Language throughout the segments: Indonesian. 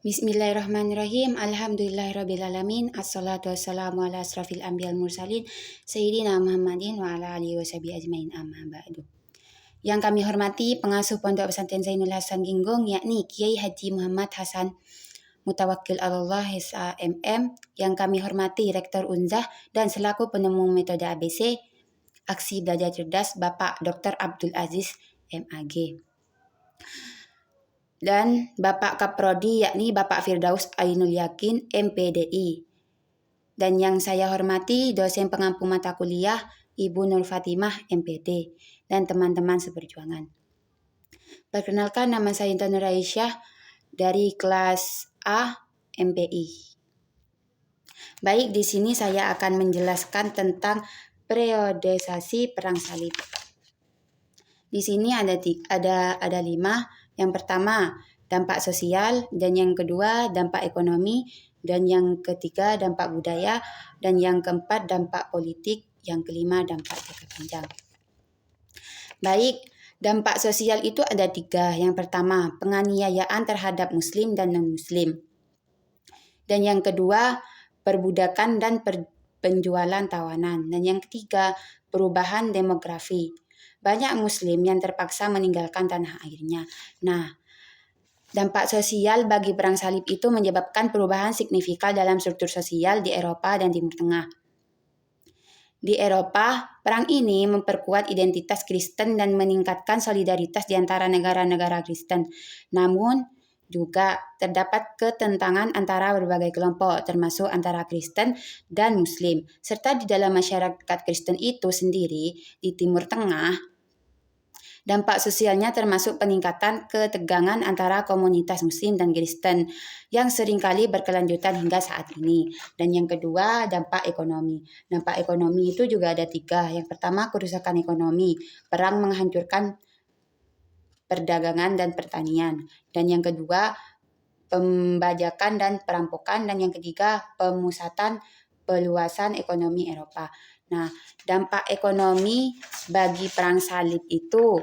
Bismillahirrahmanirrahim. Alhamdulillahirrabbilalamin. Assalatu wassalamu ala asrafil anbiya'il mursalin Sayyidina Muhammadin wa ala alihi wa sahbihi ajmain, amma ba'du. Yang kami hormati pengasuh Pondok Pesantren Zainul Hasan Ginggong, yakni Kiai Haji Muhammad Hasan Mutawakkil Allah SAMM. Yang kami hormati Rektor Unzah dan selaku penemu metode ABC Aksi Belajar Cerdas Bapak Dr. Abdul Aziz MAG. Dan Bapak Kaprodi yakni Bapak Firdaus Ainul Yakin MPDI. Dan yang saya hormati dosen pengampu mata kuliah Ibu Nur Fatimah MPD dan teman-teman seperjuangan. Perkenalkan, nama saya Intan Nur Aisyah dari kelas A MPI. Baik, di sini saya akan menjelaskan tentang periodisasi perang salib. Di sini ada 5. Yang pertama, dampak sosial, dan yang kedua, dampak ekonomi, dan yang ketiga, dampak budaya, dan yang keempat, dampak politik, yang kelima, dampak jangka panjang. Baik, dampak sosial itu ada 3. Yang pertama, penganiayaan terhadap muslim dan non-muslim. Dan yang kedua, perbudakan dan penjualan tawanan. Dan yang ketiga, perubahan demografi. Banyak muslim yang terpaksa meninggalkan tanah airnya. Nah, dampak sosial bagi perang salib itu menyebabkan perubahan signifikan dalam struktur sosial di Eropa dan Timur Tengah. Di Eropa, perang ini memperkuat identitas Kristen dan meningkatkan solidaritas di antara negara-negara Kristen. Namun, juga terdapat ketentangan antara berbagai kelompok, termasuk antara Kristen dan Muslim. Serta di dalam masyarakat Kristen itu sendiri, di Timur Tengah, dampak sosialnya termasuk peningkatan ketegangan antara komunitas Muslim dan Kristen yang seringkali berkelanjutan hingga saat ini. Dan yang kedua, dampak ekonomi. Dampak ekonomi itu juga ada 3. Yang pertama, kerusakan ekonomi. Perang menghancurkan perdagangan dan pertanian. Dan yang kedua, pembajakan dan perampokan. Dan yang ketiga, pemusatan peluasan ekonomi Eropa. Nah, dampak ekonomi bagi perang salib itu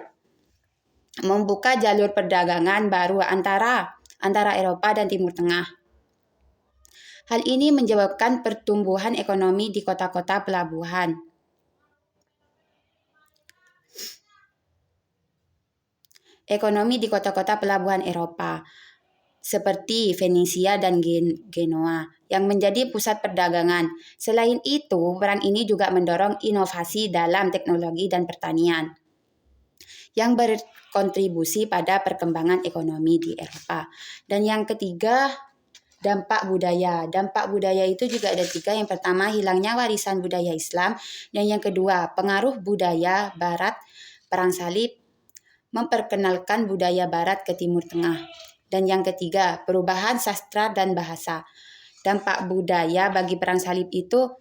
membuka jalur perdagangan baru antara Eropa dan Timur Tengah. Hal ini menyebabkan pertumbuhan ekonomi di kota-kota pelabuhan. Ekonomi di kota-kota pelabuhan Eropa seperti Venesia dan Genoa yang menjadi pusat perdagangan. Selain itu, perang ini juga mendorong inovasi dalam teknologi dan pertanian yang berkontribusi pada perkembangan ekonomi di Eropa. Dan yang ketiga, dampak budaya. Dampak budaya itu juga ada 3. Yang pertama, hilangnya warisan budaya Islam. Dan yang kedua, pengaruh budaya Barat. Perang salib memperkenalkan budaya Barat ke Timur Tengah. Dan yang ketiga, perubahan sastra dan bahasa. Dampak budaya bagi perang salib itu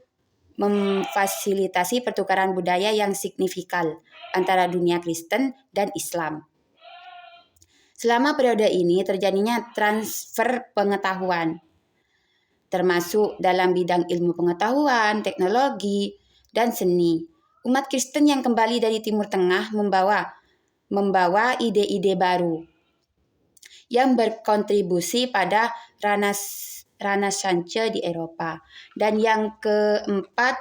memfasilitasi pertukaran budaya yang signifikan antara dunia Kristen dan Islam. Selama periode ini terjadinya transfer pengetahuan, termasuk dalam bidang ilmu pengetahuan, teknologi, dan seni. Umat Kristen yang kembali dari Timur Tengah membawa ide-ide baru yang berkontribusi pada Renaissance di Eropa. Dan yang keempat,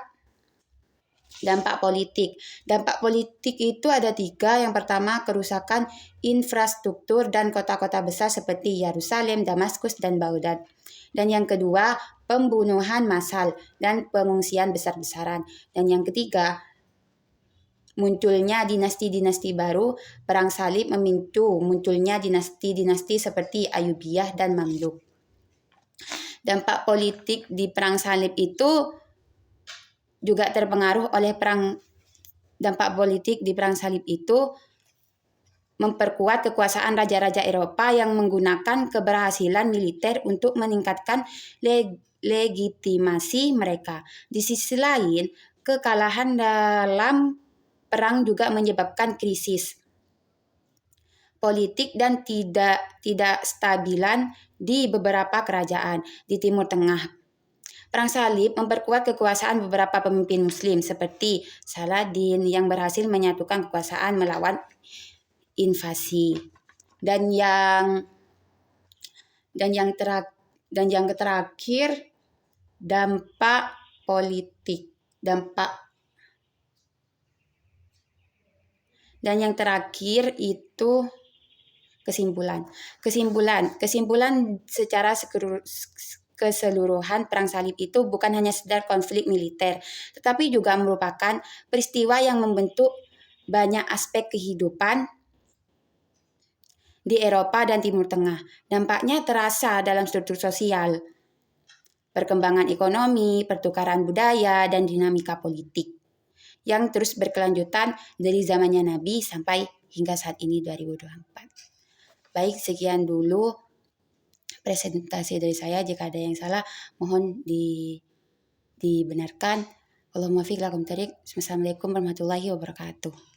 dampak politik. Dampak politik itu ada 3. Yang pertama, kerusakan infrastruktur dan kota-kota besar seperti Yerusalem, Damaskus, dan Baghdad. Dan yang kedua, pembunuhan massal dan pengungsian besar-besaran. Dan yang ketiga, munculnya dinasti-dinasti baru. Perang salib memicu munculnya dinasti-dinasti seperti Ayyubiyah dan Mamluk. Dampak politik di perang salib itu juga terpengaruh oleh dampak politik di perang salib itu memperkuat kekuasaan raja-raja Eropa yang menggunakan keberhasilan militer untuk meningkatkan legitimasi mereka. Di sisi lain, kekalahan dalam perang juga menyebabkan krisis politik dan tidak stabilan di beberapa kerajaan di Timur Tengah. Perang salib memperkuat kekuasaan beberapa pemimpin Muslim seperti Saladin yang berhasil menyatukan kekuasaan melawan invasi. Dan yang Dan yang terakhir dampak politik. Dan yang terakhir itu kesimpulan. Kesimpulan secara keseluruhan Perang Salib itu bukan hanya sekedar konflik militer, tetapi juga merupakan peristiwa yang membentuk banyak aspek kehidupan di Eropa dan Timur Tengah. Dampaknya terasa dalam struktur sosial, perkembangan ekonomi, pertukaran budaya, dan dinamika politik yang terus berkelanjutan dari zamannya Nabi sampai hingga saat ini 2024. Baik, sekian dulu presentasi dari saya. Jika ada yang salah, mohon dibenarkan. Assalamualaikum warahmatullahi wabarakatuh.